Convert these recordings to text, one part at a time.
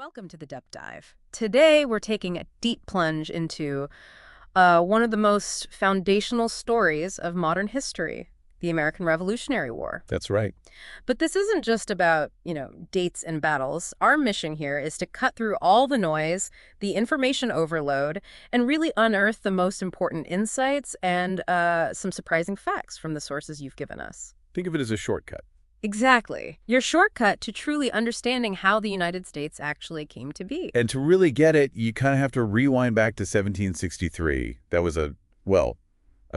Welcome to the Depth Dive. Today, we're taking a deep plunge into one of the most foundational stories of modern history, the American Revolutionary War. That's right. But this isn't just about, dates and battles. Our mission here is to cut through all the noise, the information overload, and really unearth the most important insights and some surprising facts from the sources you've given us. Think of it as a shortcut. Exactly. Your shortcut to truly understanding how the United States actually came to be. And to really get it, you kind of have to rewind back to 1763. That was a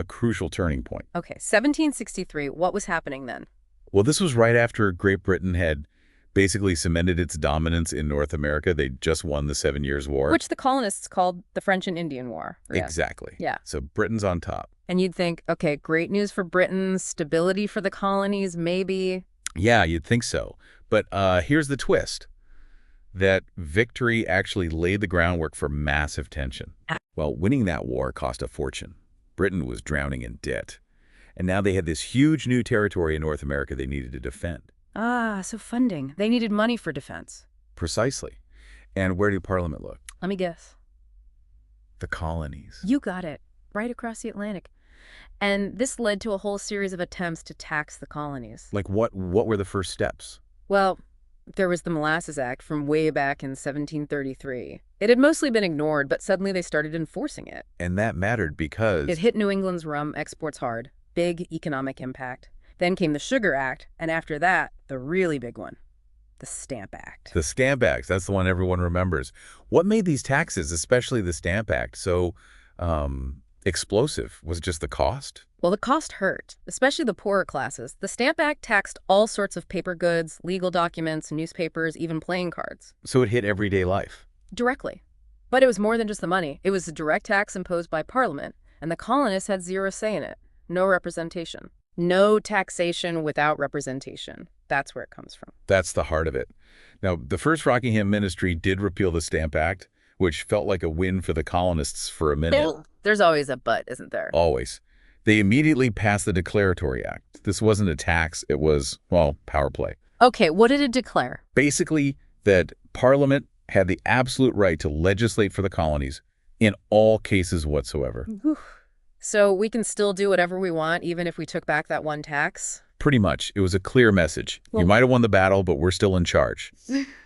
crucial turning point. Okay, 1763, what was happening then? Well, this was right after Great Britain had basically cemented its dominance in North America. They'd just won the 7 Years' War. Which the colonists called the French and Indian War. Yeah. Exactly. Yeah. So Britain's on top. And you'd think, okay, great news for Britain, stability for the colonies, maybe. Yeah, you'd think so. But here's the twist. That victory actually laid the groundwork for massive tension. Well, winning that war cost a fortune. Britain was drowning in debt. And now they had this huge new territory in North America they needed to defend. Ah, so funding. They needed money for defense. Precisely. And where did Parliament look? Let me guess. The colonies. You got it. Right across the Atlantic. And this led to a whole series of attempts to tax the colonies. Like what were the first steps? Well, there was the Molasses Act from way back in 1733. It had mostly been ignored, but suddenly they started enforcing it. And that mattered because It hit New England's rum exports hard. Big economic impact. Then came the Sugar Act, and after that, the really big one, the Stamp Act. the Stamp Act, that's the one everyone remembers. What made these taxes, especially the Stamp Act, so explosive? Was it just the cost? Well, the cost hurt, especially the poorer classes. The Stamp Act taxed all sorts of paper goods, legal documents, newspapers, even playing cards. So it hit everyday life. Directly. But it was more than just the money. It was a direct tax imposed by Parliament, and the colonists had zero say in it. No representation. No taxation without representation. That's where it comes from. That's the heart of it. Now, the first Rockingham ministry did repeal the Stamp Act, which felt like a win for the colonists for a minute. There's always a but, isn't there? Always. They immediately passed the Declaratory Act. This wasn't a tax, it was, well, power play. Okay, what did it declare? Basically, that Parliament had the absolute right to legislate for the colonies in all cases whatsoever. So we can still do whatever we want, even if we took back that one tax? Pretty much. It was a clear message. Well- You might have won the battle, but we're still in charge.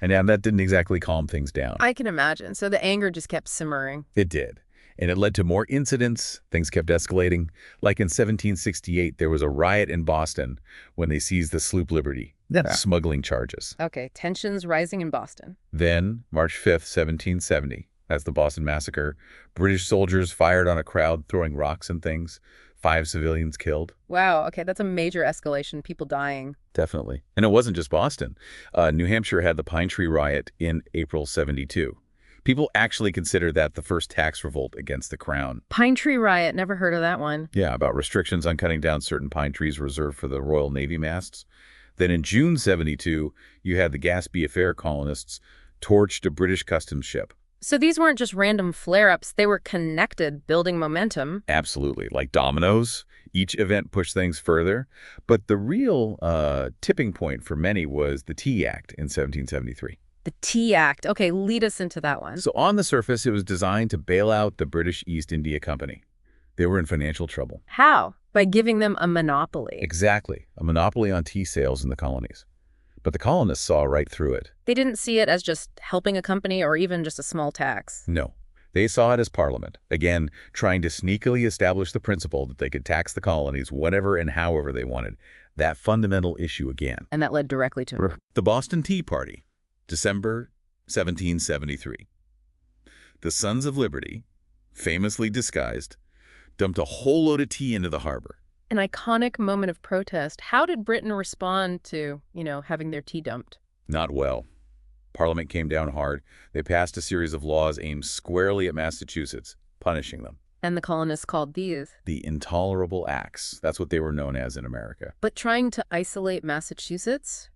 And that didn't exactly calm things down. I can imagine. So the anger just kept simmering. It did. And it led to more incidents. Things kept escalating. Like in 1768, there was a riot in Boston when they seized the sloop Liberty, smuggling charges. Okay, tensions rising in Boston. Then, March 5th, 1770, that's the Boston Massacre. British soldiers fired on a crowd throwing rocks and things. 5 civilians killed. Wow, okay, that's a major escalation, people dying. Definitely. And it wasn't just Boston. New Hampshire had the Pine Tree Riot in April 72. People actually consider that the first tax revolt against the crown. Pine Tree Riot, never heard of that one. Yeah, about restrictions on cutting down certain pine trees reserved for the Royal Navy masts. Then in June 72, you had the Gaspee Affair colonists torched a British customs ship. So these weren't just random flare-ups, they were connected, building momentum. Absolutely. Like dominoes, each event pushed things further. But the real tipping point for many was the Tea Act in 1773. The Tea Act. Okay, lead us into that one. So on the surface, it was designed to bail out the British East India Company. They were in financial trouble. How? By giving them a monopoly. Exactly. A monopoly on tea sales in the colonies. But the colonists saw right through it. They didn't see it as just helping a company or even just a small tax. No. They saw it as Parliament, again, trying to sneakily establish the principle that they could tax the colonies whenever and however they wanted. That fundamental issue again. And that led directly to The Boston Tea Party, December 1773. The Sons of Liberty, famously disguised, dumped a whole load of tea into the harbor. an iconic moment of protest. How did Britain respond to, having their tea dumped? Not well. Parliament came down hard. They passed a series of laws aimed squarely at Massachusetts, punishing them. And the colonists called these. The Intolerable Acts. That's what they were known as in America. But trying to isolate Massachusetts,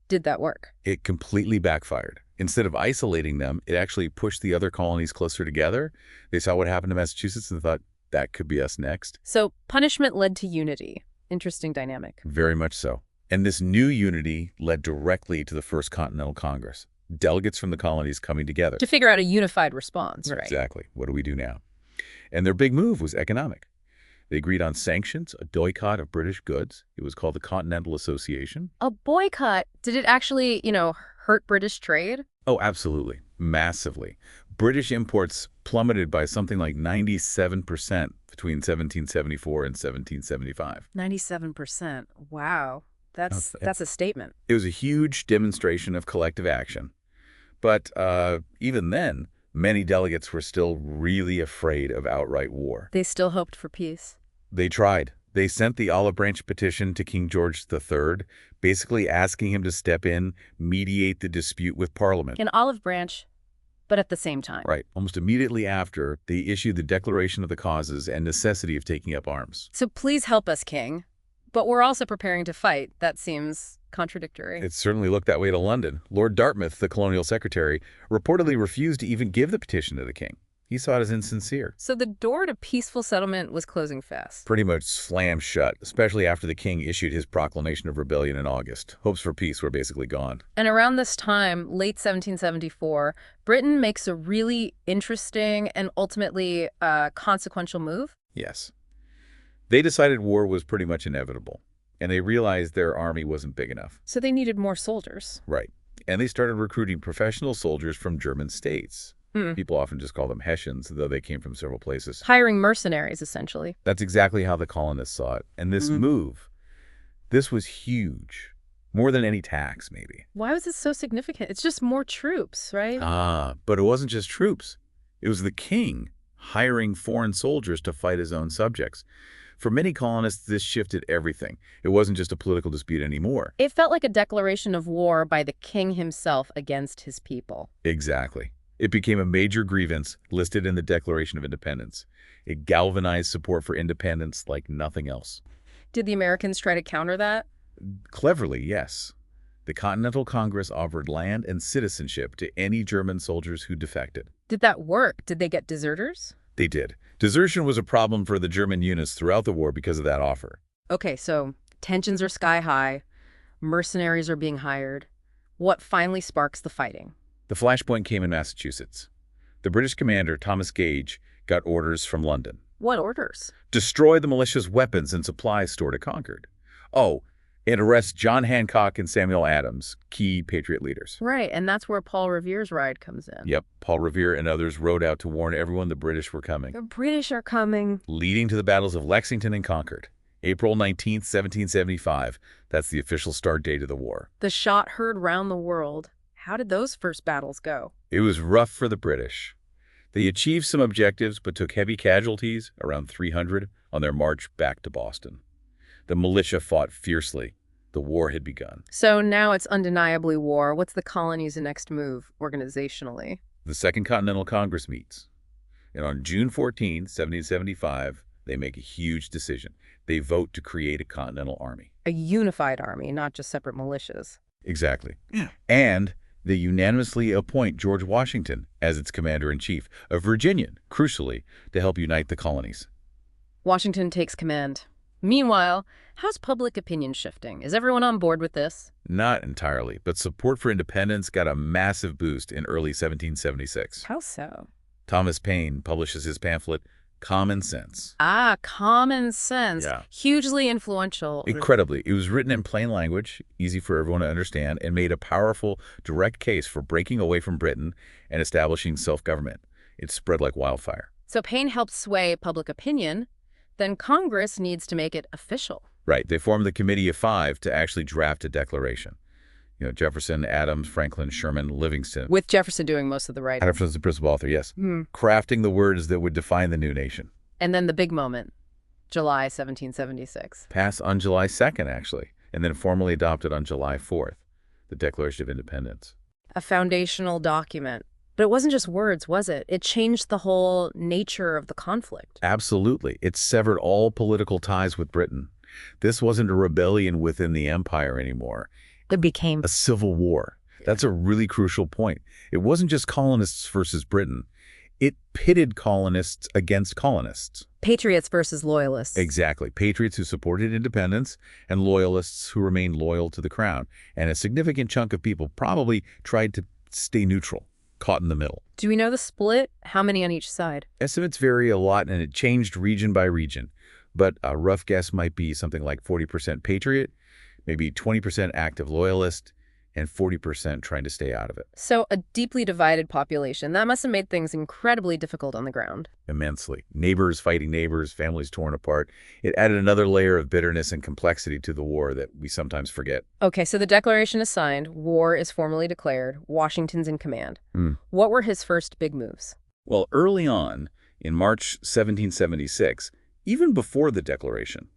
did that work? It completely backfired. Instead of isolating them, it actually pushed the other colonies closer together. They saw what happened to Massachusetts and thought, that could be us next. So punishment led to unity. Interesting dynamic. Very much so. And this new unity led directly to the First Continental Congress. Delegates from the colonies coming together. To figure out a unified response, right? Exactly. What do we do now? And their big move was economic. They agreed on sanctions, a boycott of British goods. It was called the Continental Association. A boycott? Did it actually, hurt British trade? Oh, absolutely. Massively. British imports plummeted by something like 97% between 1774 and 1775. 97%. Wow. That's a statement. It was a huge demonstration of collective action. But even then, many delegates were still really afraid of outright war. They still hoped for peace. They tried. They sent the Olive Branch petition to King George III, basically asking him to step in, mediate the dispute with Parliament. An olive branch, but at the same time. Right. Almost immediately after, they issued the Declaration of the Causes and necessity of taking up arms. So please help us, King. But we're also preparing to fight. That seems contradictory. It certainly looked that way to London. Lord Dartmouth, the colonial secretary, reportedly refused to even give the petition to the king. He saw it as insincere. So the door to peaceful settlement was closing fast. Pretty much slammed shut, especially after the king issued his proclamation of rebellion in August. Hopes for peace were basically gone. And around this time, late 1774, Britain makes a really interesting and ultimately consequential move. Yes. They decided war was pretty much inevitable, and they realized their army wasn't big enough. So they needed more soldiers. Right. And they started recruiting professional soldiers from German states. People often just call them Hessians, though they came from several places. Hiring mercenaries, essentially. That's exactly how the colonists saw it. And this move, this was huge. More than any tax, maybe. Why was it so significant? It's just more troops, right? But it wasn't just troops. It was the king hiring foreign soldiers to fight his own subjects. For many colonists, this shifted everything. It wasn't just a political dispute anymore. It felt like a declaration of war by the king himself against his people. Exactly. It became a major grievance listed in the Declaration of Independence. It galvanized support for independence like nothing else. Did the Americans try to counter that? Cleverly, yes. The Continental Congress offered land and citizenship to any German soldiers who defected. Did that work? Did they get deserters? They did. Desertion was a problem for the German units throughout the war because of that offer. Okay, so tensions are sky high. Mercenaries are being hired. What finally sparks the fighting? The flashpoint came in Massachusetts. The British commander, Thomas Gage, got orders from London. What orders? Destroy the militia's weapons and supplies stored at Concord. Oh, and arrest John Hancock and Samuel Adams, key Patriot leaders. Right, and that's where Paul Revere's ride comes in. Yep, Paul Revere and others rode out to warn everyone the British were coming. The British are coming. Leading to the battles of Lexington and Concord. April 19th, 1775. That's the official start date of the war. The shot heard round the world. How did those first battles go? It was rough for the British. They achieved some objectives but took heavy casualties, around 300, on their march back to Boston. The militia fought fiercely. The war had begun. So now it's undeniably war. What's the colony's next move, organizationally? The Second Continental Congress meets. And on June 14, 1775, they make a huge decision. They vote to create a Continental Army. A unified army, not just separate militias. Exactly. Yeah. And they unanimously appoint George Washington as its commander-in-chief, a Virginian, crucially, to help unite the colonies. Washington takes command. Meanwhile, how's public opinion shifting? Is everyone on board with this? Not entirely, but support for independence got a massive boost in early 1776. How so? Thomas Paine publishes his pamphlet, Common Sense. Common Sense. Yeah. Hugely influential. Incredibly. It was written in plain language, easy for everyone to understand, and made a powerful, direct case for breaking away from Britain and establishing self-government. It spread like wildfire. So Paine helped sway public opinion. Then Congress needs to make it official. Right. They formed the Committee of Five to actually draft a declaration. Jefferson, Adams, Franklin, Sherman, Livingston. With Jefferson doing most of the writing. Jefferson's the principal author, yes. Crafting the words that would define the new nation. And then the big moment, July 1776. Passed on July 2nd, actually, and then formally adopted on July 4th, the Declaration of Independence. A foundational document. But it wasn't just words, was it? It changed the whole nature of the conflict. Absolutely. It severed all political ties with Britain. This wasn't a rebellion within the empire anymore. It became a civil war. That's a really crucial point. It wasn't just colonists versus Britain. It pitted colonists against colonists. Patriots versus loyalists. Exactly. Patriots who supported independence and loyalists who remained loyal to the crown. And a significant chunk of people probably tried to stay neutral, caught in the middle. Do we know the split? How many on each side? Estimates vary a lot, and it changed region by region, but a rough guess might be something like 40% patriot, maybe 20% active loyalist, and 40% trying to stay out of it. So a deeply divided population. That must have made things incredibly difficult on the ground. Immensely. Neighbors fighting neighbors, families torn apart. It added another layer of bitterness and complexity to the war that we sometimes forget. Okay, so the declaration is signed. War is formally declared. Washington's in command. What were his first big moves? Well, early on, in March 1776, even before the declaration,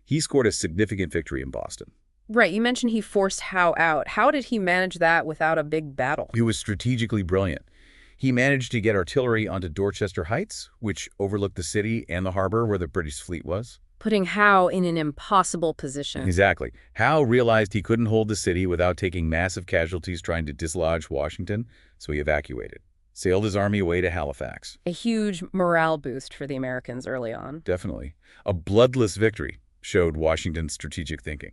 he scored a significant victory in Boston. Right, you mentioned he forced Howe out. How did he manage that without a big battle? He was strategically brilliant. He managed to get artillery onto Dorchester Heights, which overlooked the city and the harbor where the British fleet was. Putting Howe in an impossible position. Exactly. Howe realized he couldn't hold the city without taking massive casualties trying to dislodge Washington, so he evacuated. Sailed his army away to Halifax. A huge morale boost for the Americans early on. Definitely. A bloodless victory showed Washington's strategic thinking.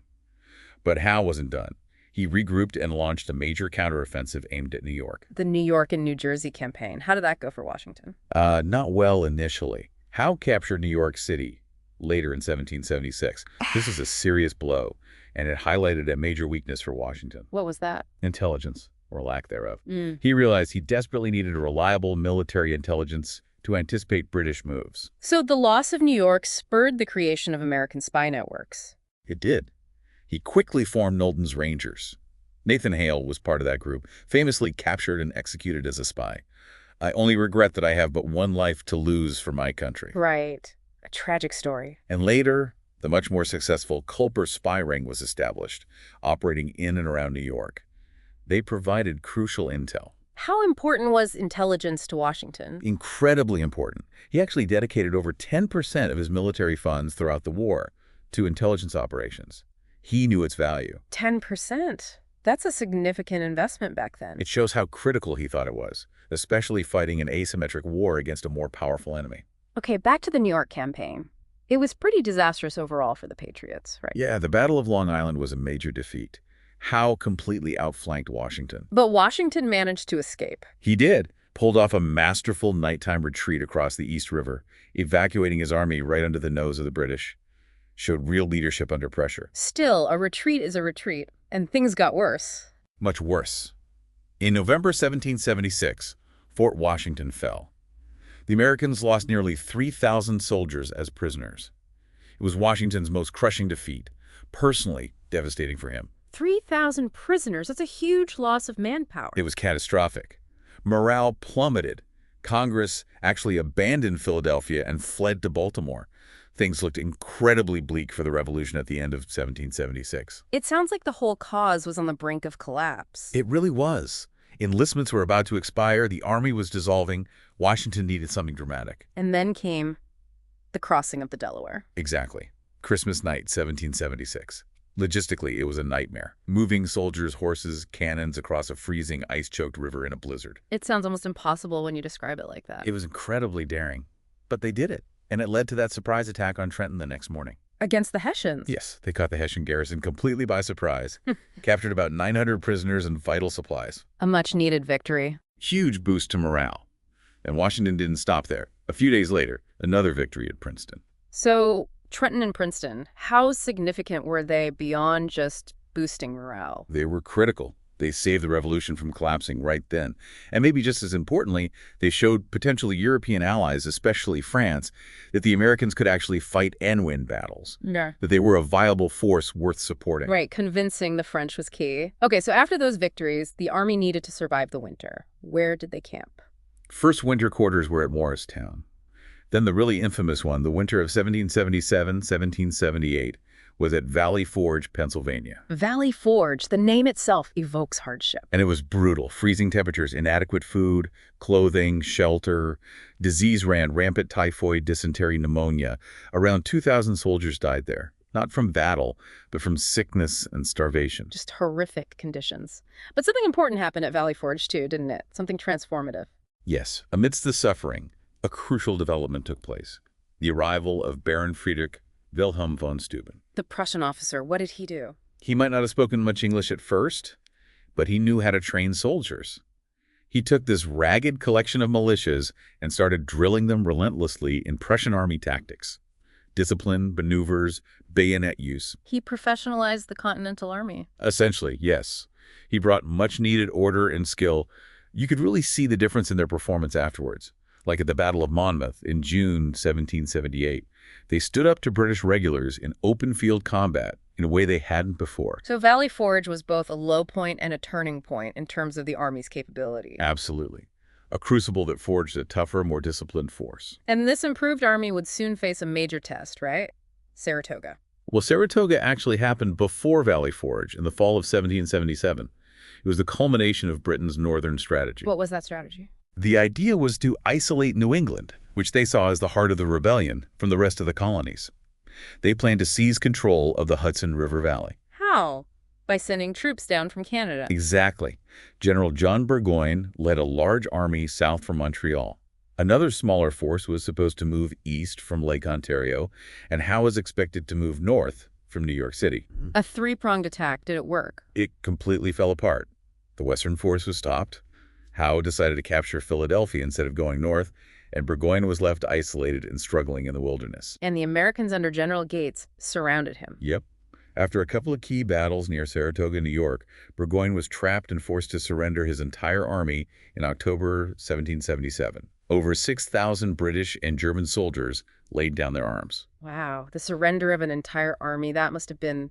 But Howe wasn't done. He regrouped and launched a major counteroffensive aimed at New York. The New York and New Jersey campaign. How did that go for Washington? Not well initially. Howe captured New York City later in 1776. This was a serious blow, and it highlighted a major weakness for Washington. What was that? Intelligence, or lack thereof. He realized he desperately needed a reliable military intelligence to anticipate British moves. So the loss of New York spurred the creation of American spy networks. It did. He quickly formed Knowlton's Rangers. Nathan Hale was part of that group, famously captured and executed as a spy. I only regret that I have but one life to lose for my country. Right. A tragic story. And later, the much more successful Culper spy ring was established, operating in and around New York. They provided crucial intel. How important was intelligence to Washington? Incredibly important. He actually dedicated over 10% of his military funds throughout the war to intelligence operations. He knew its value. 10%. That's a significant investment back then. It shows how critical he thought it was, especially fighting an asymmetric war against a more powerful enemy. Okay, back to the New York campaign. It was pretty disastrous overall for the Patriots, right? Yeah, the Battle of Long Island was a major defeat. Howe completely outflanked Washington. But Washington managed to escape. He did. Pulled off a masterful nighttime retreat across the East River, evacuating his army right under the nose of the British. Showed real leadership under pressure. Still, a retreat is a retreat, and things got worse. Much worse. In November 1776, Fort Washington fell. The Americans lost nearly 3,000 soldiers as prisoners. It was Washington's most crushing defeat, personally devastating for him. 3,000 prisoners, that's a huge loss of manpower. It was catastrophic. Morale plummeted. Congress actually abandoned Philadelphia and fled to Baltimore. Things looked incredibly bleak for the revolution at the end of 1776. It sounds like the whole cause was on the brink of collapse. It really was. Enlistments were about to expire, the army was dissolving, Washington needed something dramatic. And then came the crossing of the Delaware. Exactly. Christmas night, 1776. Logistically, it was a nightmare. Moving soldiers, horses, cannons across a freezing, ice-choked river in a blizzard. It sounds almost impossible when you describe it like that. It was incredibly daring. But they did it. And it led to that surprise attack on Trenton the next morning. Against the Hessians? Yes, they caught the Hessian garrison completely by surprise, captured about 900 prisoners and vital supplies. A much-needed victory. Huge boost to morale. And Washington didn't stop there. A few days later, another victory at Princeton. So, Trenton and Princeton, how significant were they beyond just boosting morale? They were critical. They saved the revolution from collapsing right then. And maybe just as importantly, they showed potentially European allies, especially France, that the Americans could actually fight and win battles. Yeah. That they were a viable force worth supporting. Right, convincing the French was key. Okay, so after those victories, the army needed to survive the winter. Where did they camp? First winter quarters were at Morristown. Then the really infamous one, the winter of 1777-1778, was at Valley Forge, Pennsylvania. Valley Forge, the name itself evokes hardship. And it was brutal. Freezing temperatures, inadequate food, clothing, shelter. Disease ran rampant: typhoid, dysentery, pneumonia. Around 2,000 soldiers died there. Not from battle, but from sickness and starvation. Just horrific conditions. But something important happened at Valley Forge too, didn't it? Something transformative. Yes. Amidst the suffering, a crucial development took place. The arrival of Baron Friedrich Wilhelm von Steuben. The Prussian officer, what did he do? He might not have spoken much English at first, but he knew how to train soldiers. He took this ragged collection of militias and started drilling them relentlessly in Prussian army tactics. Discipline, maneuvers, bayonet use. He professionalized the Continental Army. Essentially, yes. He brought much-needed order and skill. You could really see the difference in their performance afterwards. Like at the Battle of Monmouth in June 1778. They stood up to British regulars in open field combat in a way they hadn't before. So Valley Forge was both a low point and a turning point in terms of the Army's capability. Absolutely. A crucible that forged a tougher, more disciplined force. And this improved army would soon face a major test, right? Saratoga. Well, Saratoga actually happened before Valley Forge in the fall of 1777. It was the culmination of Britain's northern strategy. What was that strategy? The idea was to isolate New England, which they saw as the heart of the rebellion, from the rest of the colonies. They planned to seize control of the Hudson River Valley. How? By sending troops down from Canada. Exactly. General John Burgoyne led a large army south from Montreal. Another smaller force was supposed to move east from Lake Ontario, and Howe was expected to move north from New York City. A three-pronged attack. Did it work? It completely fell apart. The western force was stopped. Howe decided to capture Philadelphia instead of going north, and Burgoyne was left isolated and struggling in the wilderness. And the Americans under General Gates surrounded him. Yep. After a couple of key battles near Saratoga, New York, Burgoyne was trapped and forced to surrender his entire army in October 1777. Over 6,000 British and German soldiers laid down their arms. Wow, the surrender of an entire army, that must have been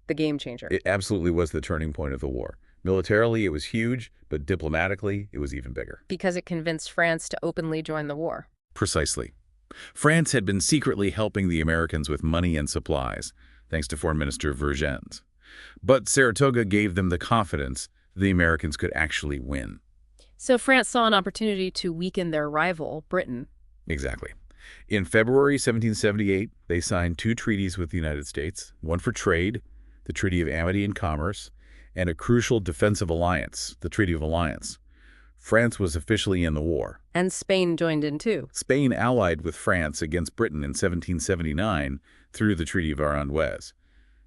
the game changer. It absolutely was the turning point of the war. Militarily, it was huge, but diplomatically, it was even bigger. Because it convinced France to openly join the war. Precisely. France had been secretly helping the Americans with money and supplies, thanks to Foreign Minister Vergennes. But Saratoga gave them the confidence the Americans could actually win. So France saw an opportunity to weaken their rival, Britain. Exactly. In February 1778, they signed two treaties with the United States, one for trade, the Treaty of Amity and Commerce, and a crucial defensive alliance, the Treaty of Alliance. France was officially in the war. And Spain joined in too. Spain allied with France against Britain in 1779 through the Treaty of Aranjuez.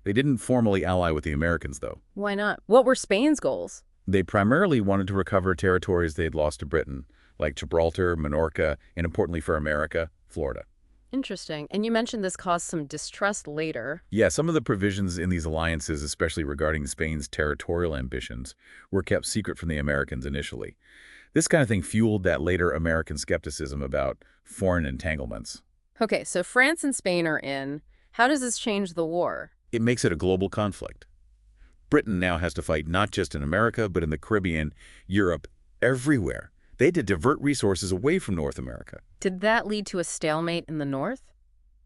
They didn't formally ally with the Americans, though. Why not? What were Spain's goals? They primarily wanted to recover territories they had lost to Britain, like Gibraltar, Minorca, and importantly for America, Florida. Interesting. And you mentioned this caused some distrust later. Yeah, some of the provisions in these alliances, especially regarding Spain's territorial ambitions, were kept secret from the Americans initially. This kind of thing fueled that later American skepticism about foreign entanglements. Okay, so France and Spain are in. How does this change the war? It makes it a global conflict. Britain now has to fight not just in America, but in the Caribbean, Europe, everywhere. They had to divert resources away from North America. Did that lead to a stalemate in the North?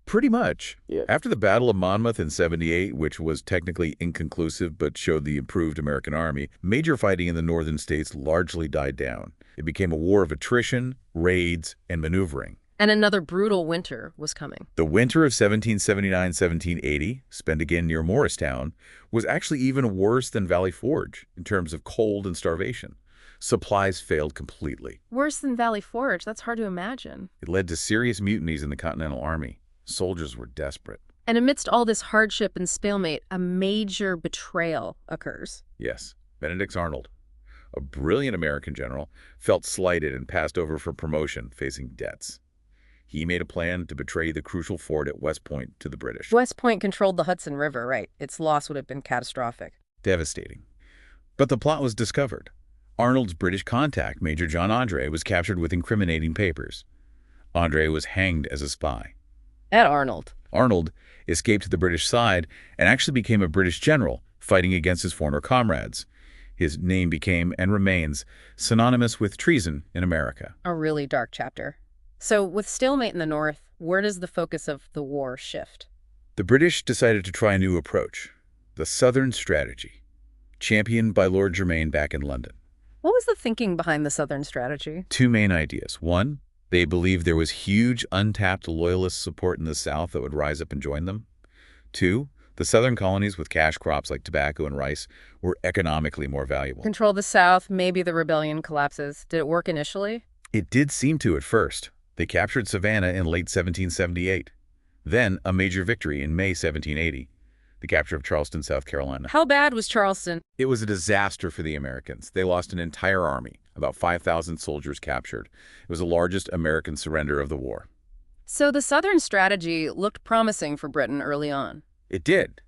Pretty much. Yeah. After the Battle of Monmouth in 78, which was technically inconclusive but showed the improved American army, major fighting in the northern states largely died down. It became a war of attrition, raids, and maneuvering. And another brutal winter was coming. The winter of 1779-1780, spent again near Morristown, was actually even worse than Valley Forge in terms of cold and starvation. Supplies failed completely. Worse than Valley Forge, that's hard to imagine. It led to serious mutinies in the Continental Army. Soldiers were desperate. And amidst all this hardship and stalemate, a major betrayal occurs. Yes, Benedict Arnold, a brilliant American general, felt slighted and passed over for promotion, facing debts. He made a plan to betray the crucial fort at West Point to the British. West Point controlled the Hudson River, right? Its loss would have been catastrophic. Devastating. But the plot was discovered. Arnold's British contact, Major John Andre, was captured with incriminating papers. Andre was hanged as a spy. At Arnold. Arnold escaped to the British side and actually became a British general, fighting against his former comrades. His name became, and remains, synonymous with treason in America. A really dark chapter. So with stalemate in the North, where does the focus of the war shift? The British decided to try a new approach, the Southern Strategy, championed by Lord Germain back in London. What was the thinking behind the Southern Strategy? Two main ideas. One, they believed there was huge untapped loyalist support in the South that would rise up and join them. Two, the Southern colonies with cash crops like tobacco and rice were economically more valuable. Control the South, maybe the rebellion collapses. Did it work initially? It did seem to at first. They captured Savannah in late 1778. Then a major victory in May 1780. the capture of Charleston, South Carolina. How bad was Charleston? It was a disaster for the Americans. They lost an entire army, about 5,000 soldiers captured. It was the largest American surrender of the war. So the Southern strategy looked promising for Britain early on. It did.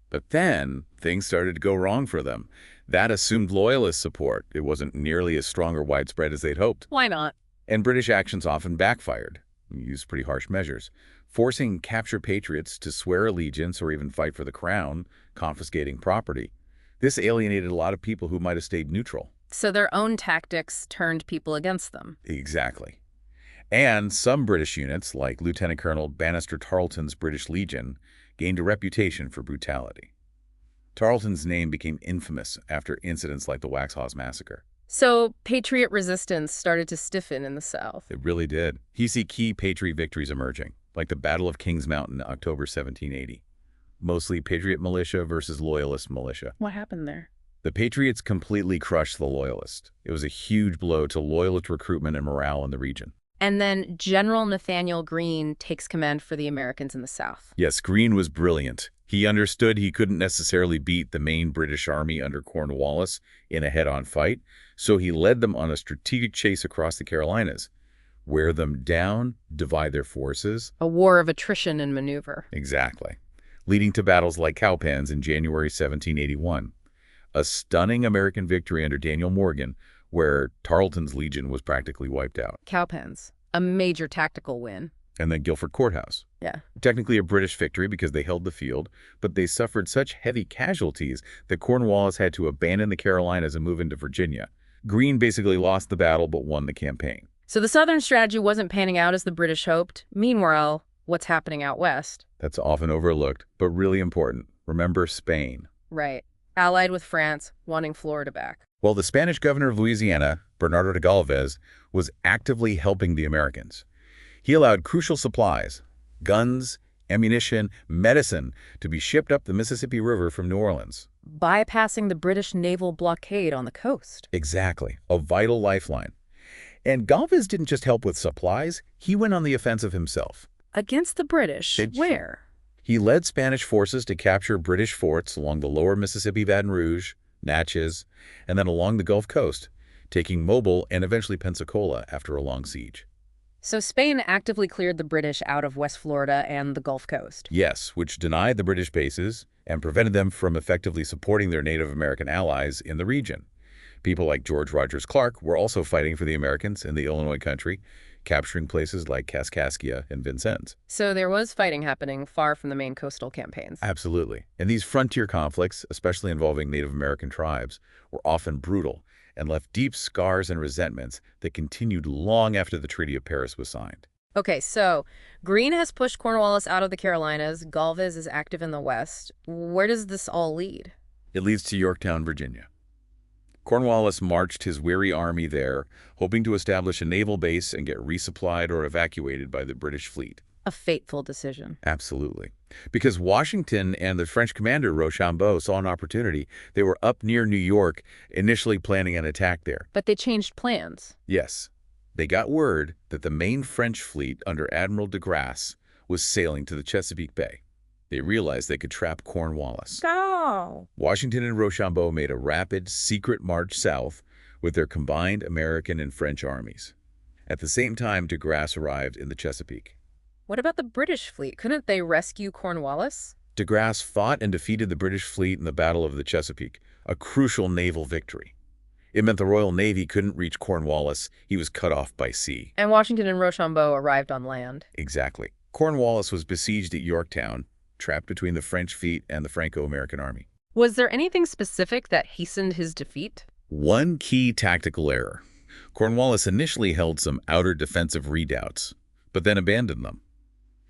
But then things started to go wrong for them. That assumed Loyalist support. It wasn't nearly as strong or widespread as they'd hoped. Why not? And British actions often backfired. Used pretty harsh measures, forcing captured patriots to swear allegiance or even fight for the crown, confiscating property. This alienated a lot of people who might have stayed neutral. So their own tactics turned people against them. Exactly. And some British units, like Lieutenant Colonel Bannister Tarleton's British Legion, gained a reputation for brutality. Tarleton's name became infamous after incidents like the Waxhaws Massacre. So Patriot resistance started to stiffen in the South. It really did. He see key Patriot victories emerging, like the Battle of Kings Mountain, October 1780. Mostly Patriot militia versus Loyalist militia. What happened there? The Patriots completely crushed the Loyalists. It was a huge blow to Loyalist recruitment and morale in the region. And then General Nathaniel Greene takes command for the Americans in the South. Yes, Greene was brilliant. He understood he couldn't necessarily beat the main British army under Cornwallis in a head-on fight, so he led them on a strategic chase across the Carolinas. Wear them down, divide their forces. A war of attrition and maneuver. Exactly. Leading to battles like Cowpens in January 1781. A stunning American victory under Daniel Morgan, where Tarleton's Legion was practically wiped out. Cowpens, a major tactical win. And then Guilford Courthouse. Yeah. Technically a British victory because they held the field, but they suffered such heavy casualties that Cornwallis had to abandon the Carolinas and move into Virginia. Greene basically lost the battle but won the campaign. So the Southern strategy wasn't panning out as the British hoped. Meanwhile, what's happening out west? That's often overlooked, but really important. Remember Spain. Right. Allied with France, wanting Florida back. Well, the Spanish governor of Louisiana, Bernardo de Galvez, was actively helping the Americans. He allowed crucial supplies, guns, ammunition, medicine, to be shipped up the Mississippi River from New Orleans. Bypassing the British naval blockade on the coast. Exactly, a vital lifeline. And Galvez didn't just help with supplies, he went on the offensive himself. Against the British? Where? He led Spanish forces to capture British forts along the lower Mississippi Baton Rouge, Natchez, and then along the Gulf Coast, taking Mobile and eventually Pensacola after a long siege. So Spain actively cleared the British out of West Florida and the Gulf Coast. Yes, which denied the British bases and prevented them from effectively supporting their Native American allies in the region. People like George Rogers Clark were also fighting for the Americans in the Illinois country, capturing places like Kaskaskia and Vincennes. So there was fighting happening far from the main coastal campaigns. Absolutely. And these frontier conflicts, especially involving Native American tribes, were often brutal and left deep scars and resentments that continued long after the Treaty of Paris was signed. Okay, so Greene has pushed Cornwallis out of the Carolinas. Galvez is active in the West. Where does this all lead? It leads to Yorktown, Virginia. Cornwallis marched his weary army there, hoping to establish a naval base and get resupplied or evacuated by the British fleet. A fateful decision. Absolutely. Because Washington and the French commander Rochambeau saw an opportunity. They were up near New York, initially planning an attack there. But they changed plans. Yes. They got word that the main French fleet under Admiral de Grasse was sailing to the Chesapeake Bay. They realized they could trap Cornwallis. Go! Washington and Rochambeau made a rapid, secret march south with their combined American and French armies. At the same time, de Grasse arrived in the Chesapeake. What about the British fleet? Couldn't they rescue Cornwallis? De Grasse fought and defeated the British fleet in the Battle of the Chesapeake, a crucial naval victory. It meant the Royal Navy couldn't reach Cornwallis. He was cut off by sea. And Washington and Rochambeau arrived on land. Exactly. Cornwallis was besieged at Yorktown, trapped between the French fleet and the Franco-American army. Was there anything specific that hastened his defeat? One key tactical error. Cornwallis initially held some outer defensive redoubts, but then abandoned them.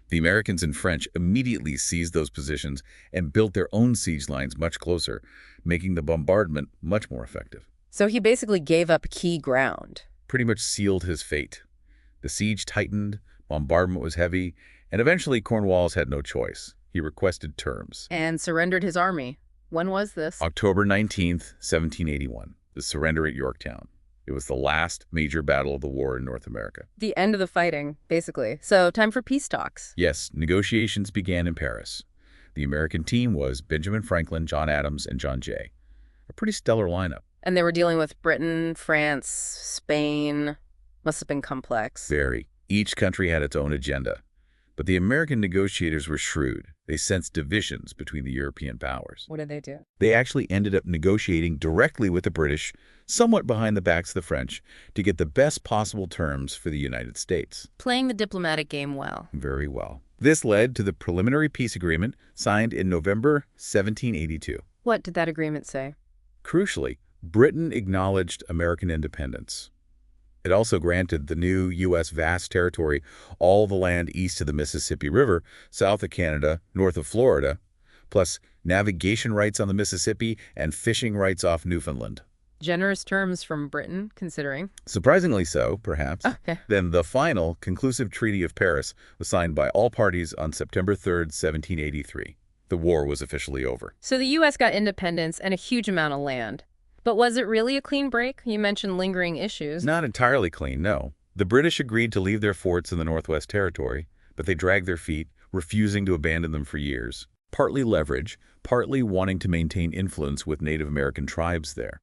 The Americans and French immediately seized those positions and built their own siege lines much closer, making the bombardment much more effective. So he basically gave up key ground. Pretty much sealed his fate. The siege tightened, bombardment was heavy, and eventually Cornwallis had no choice. He requested terms. And surrendered his army. When was this? October 19th, 1781. The surrender at Yorktown. It was the last major battle of the war in North America. The end of the fighting, basically. So time for peace talks. Yes, negotiations began in Paris. The American team was Benjamin Franklin, John Adams, and John Jay. A pretty stellar lineup. And they were dealing with Britain, France, Spain. Must have been complex. Very. Each country had its own agenda. But the American negotiators were shrewd. They sensed divisions between the European powers. What did they do? They actually ended up negotiating directly with the British, somewhat behind the backs of the French, to get the best possible terms for the United States. Playing the diplomatic game well. Very well. This led to the preliminary peace agreement signed in November 1782. What did that agreement say? Crucially, Britain acknowledged American independence. It also granted the new U.S. vast territory all the land east of the Mississippi River, south of Canada, north of Florida, plus navigation rights on the Mississippi and fishing rights off Newfoundland. Generous terms from Britain, considering. Surprisingly so, perhaps. Okay. Then the final conclusive Treaty of Paris was signed by all parties on September 3rd, 1783. The war was officially over. So the U.S. got independence and a huge amount of land. But was it really a clean break? You mentioned lingering issues. Not entirely clean, no. The British agreed to leave their forts in the Northwest Territory, but they dragged their feet, refusing to abandon them for years. Partly leverage, partly wanting to maintain influence with Native American tribes there.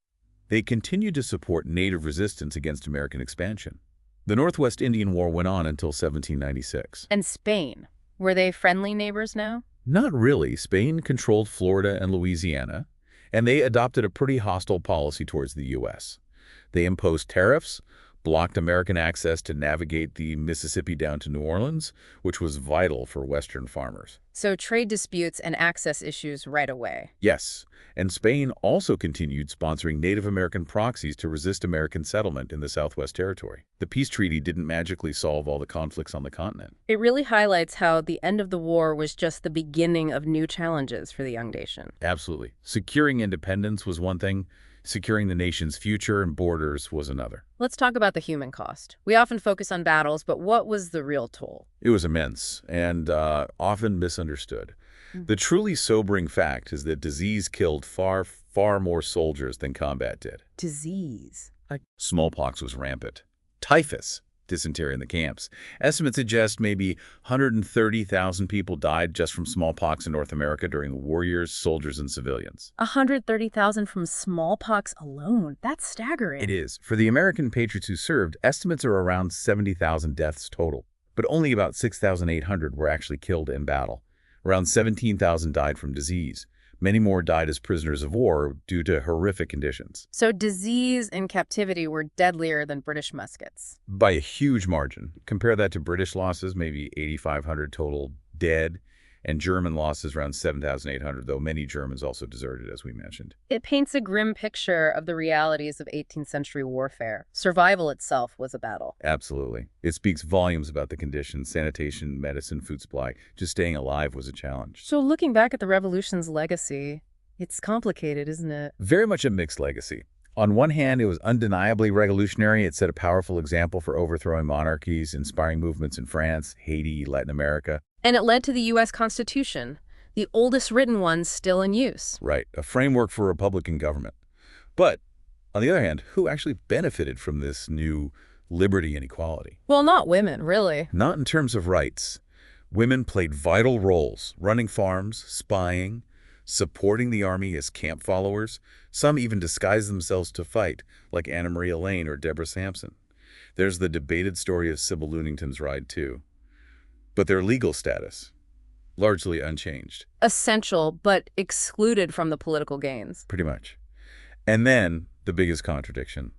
They continued to support Native resistance against American expansion. The Northwest Indian War went on until 1796. And Spain. Were they friendly neighbors now? Not really. Spain controlled Florida and Louisiana, and they adopted a pretty hostile policy towards the U.S. They imposed tariffs, blocked American access to navigate the Mississippi down to New Orleans, which was vital for Western farmers. So trade disputes and access issues right away. Yes, and Spain also continued sponsoring Native American proxies to resist American settlement in the Southwest Territory. The peace treaty didn't magically solve all the conflicts on the continent. It really highlights how the end of the war was just the beginning of new challenges for the young nation. Absolutely. Securing independence was one thing. Securing the nation's future and borders was another. Let's talk about the human cost. We often focus on battles, but what was the real toll? It was immense and often misunderstood. The truly sobering fact is that disease killed far, far more soldiers than combat did. Disease? Smallpox was rampant. Typhus, dysentery in the camps. Estimates suggest maybe 130,000 people died just from smallpox in North America during the war years, soldiers and civilians. 130,000 from smallpox alone? That's staggering. It is. For the American patriots who served, estimates are around 70,000 deaths total, but only about 6,800 were actually killed in battle. Around 17,000 died from disease. Many more died as prisoners of war due to horrific conditions. So disease and captivity were deadlier than British muskets. By a huge margin. Compare that to British losses, maybe 8,500 total dead, and German losses around 7,800, though many Germans also deserted, as we mentioned. It paints a grim picture of the realities of 18th century warfare. Survival itself was a battle. Absolutely. It speaks volumes about the conditions, sanitation, medicine, food supply. Just staying alive was a challenge. So looking back at the revolution's legacy, it's complicated, isn't it? Very much a mixed legacy. On one hand, it was undeniably revolutionary. It set a powerful example for overthrowing monarchies, inspiring movements in France, Haiti, Latin America. And it led to the U.S. Constitution, the oldest written one still in use. Right, a framework for Republican government. But, on the other hand, who actually benefited from this new liberty and equality? Well, not women, really. Not in terms of rights. Women played vital roles, running farms, spying, supporting the army as camp followers. Some even disguised themselves to fight, like Anna Maria Lane or Deborah Sampson. There's the debated story of Sybil Lunington's ride, too. But their legal status, largely unchanged. Essential, but excluded from the political gains. Pretty much. And then, the biggest contradiction,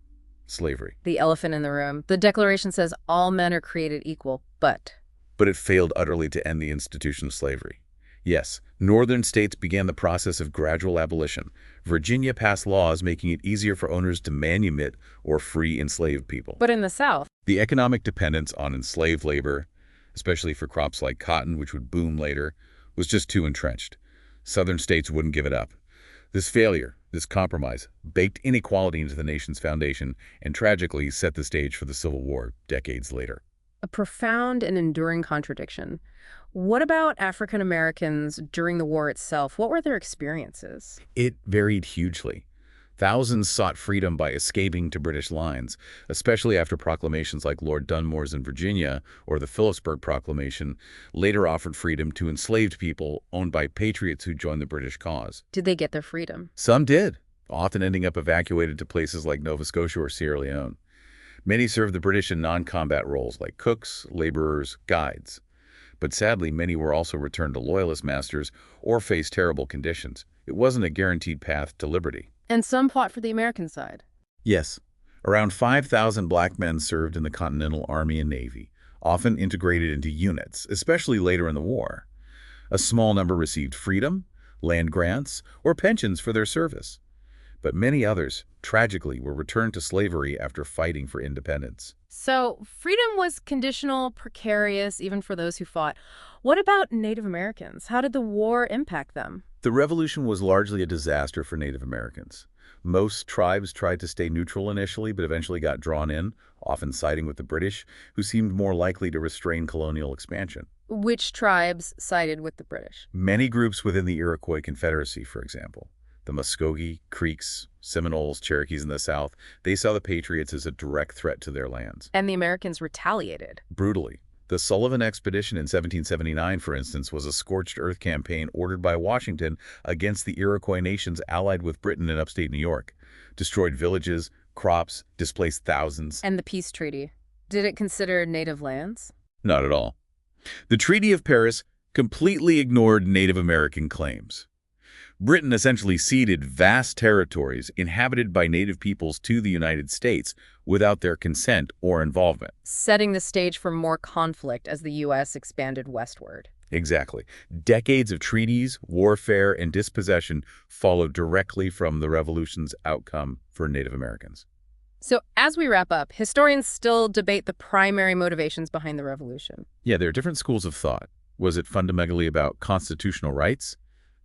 slavery. The elephant in the room. The Declaration says all men are created equal, but it failed utterly to end the institution of slavery. Yes, northern states began the process of gradual abolition. Virginia passed laws making it easier for owners to manumit or free enslaved people. But in the South, the economic dependence on enslaved labor, especially for crops like cotton, which would boom later, was just too entrenched. Southern states wouldn't give it up. This failure, this compromise, baked inequality into the nation's foundation and tragically set the stage for the Civil War decades later. A profound and enduring contradiction. What about African Americans during the war itself? What were their experiences? It varied hugely. Thousands sought freedom by escaping to British lines, especially after proclamations like Lord Dunmore's in Virginia or the Phillipsburg Proclamation later offered freedom to enslaved people owned by patriots who joined the British cause. Did they get their freedom? Some did, often ending up evacuated to places like Nova Scotia or Sierra Leone. Many served the British in non-combat roles like cooks, laborers, guides. But sadly, many were also returned to loyalist masters or faced terrible conditions. It wasn't a guaranteed path to liberty. And some fought for the American side. Yes, around 5,000 black men served in the Continental Army and Navy, often integrated into units, especially later in the war. A small number received freedom, land grants, or pensions for their service. But many others, tragically, were returned to slavery after fighting for independence. So freedom was conditional, precarious, even for those who fought. What about Native Americans? How did the war impact them? The revolution was largely a disaster for Native Americans. Most tribes tried to stay neutral initially, but eventually got drawn in, often siding with the British, who seemed more likely to restrain colonial expansion. Which tribes sided with the British? Many groups within the Iroquois Confederacy, for example, the Muskogee, Creeks, Seminoles, Cherokees in the South, they saw the Patriots as a direct threat to their lands. And the Americans retaliated. Brutally. The Sullivan Expedition in 1779, for instance, was a scorched earth campaign ordered by Washington against the Iroquois nations allied with Britain in upstate New York. Destroyed villages, crops, displaced thousands. And the peace treaty. Did it consider native lands? Not at all. The Treaty of Paris completely ignored Native American claims. Britain essentially ceded vast territories inhabited by native peoples to the United States without their consent or involvement. Setting the stage for more conflict as the U.S. expanded westward. Exactly. Decades of treaties, warfare, and dispossession followed directly from the revolution's outcome for Native Americans. So as we wrap up, historians still debate the primary motivations behind the revolution. Yeah, there are different schools of thought. Was it fundamentally about constitutional rights?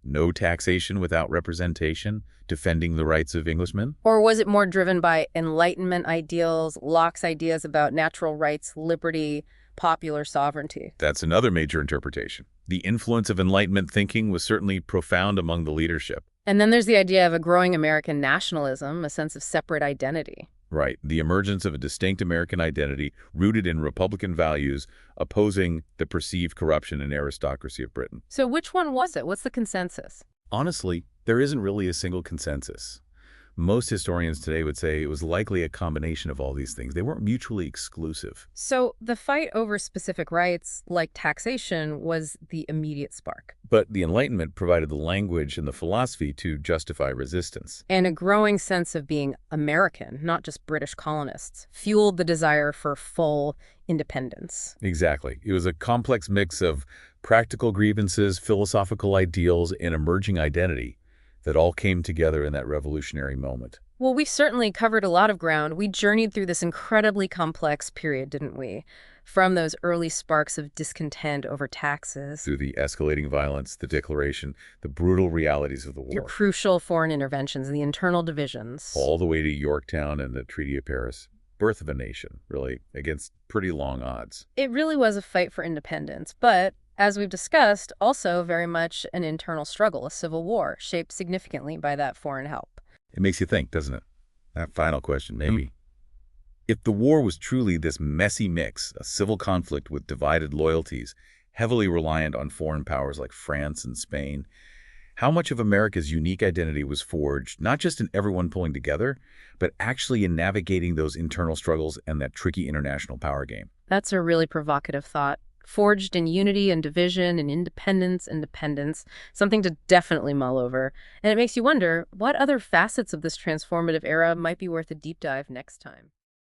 No taxation without representation, defending the rights of Englishmen? Or was it more driven by Enlightenment ideals, Locke's ideas about natural rights, liberty, popular sovereignty? That's another major interpretation. The influence of Enlightenment thinking was certainly profound among the leadership. And then there's the idea of a growing American nationalism, a sense of separate identity. Right. The emergence of a distinct American identity rooted in Republican values, opposing the perceived corruption and aristocracy of Britain. So which one was it? What's the consensus? Honestly, there isn't really a single consensus. Most historians today would say it was likely a combination of all these things. They weren't mutually exclusive. So the fight over specific rights, like taxation, was the immediate spark. But the Enlightenment provided the language and the philosophy to justify resistance. And a growing sense of being American, not just British colonists, fueled the desire for full independence. Exactly. It was a complex mix of practical grievances, philosophical ideals, and emerging identity that all came together in that revolutionary moment. Well, we certainly covered a lot of ground. We journeyed through this incredibly complex period, didn't we? From those early sparks of discontent over taxes, Through the escalating violence, the declaration, the brutal realities of the war. your crucial foreign interventions, the internal divisions. All the way to Yorktown and the Treaty of Paris. Birth of a nation, really, against pretty long odds. It really was a fight for independence, but as we've discussed, also very much an internal struggle, a civil war, shaped significantly by that foreign help. It makes you think, doesn't it? That final question, maybe. If the war was truly this messy mix, a civil conflict with divided loyalties, heavily reliant on foreign powers like France and Spain, how much of America's unique identity was forged, not just in everyone pulling together, but actually in navigating those internal struggles and that tricky international power game? That's a really provocative thought. Forged in unity and division and independence, something to definitely mull over. And it makes you wonder, what other facets of this transformative era might be worth a deep dive next time?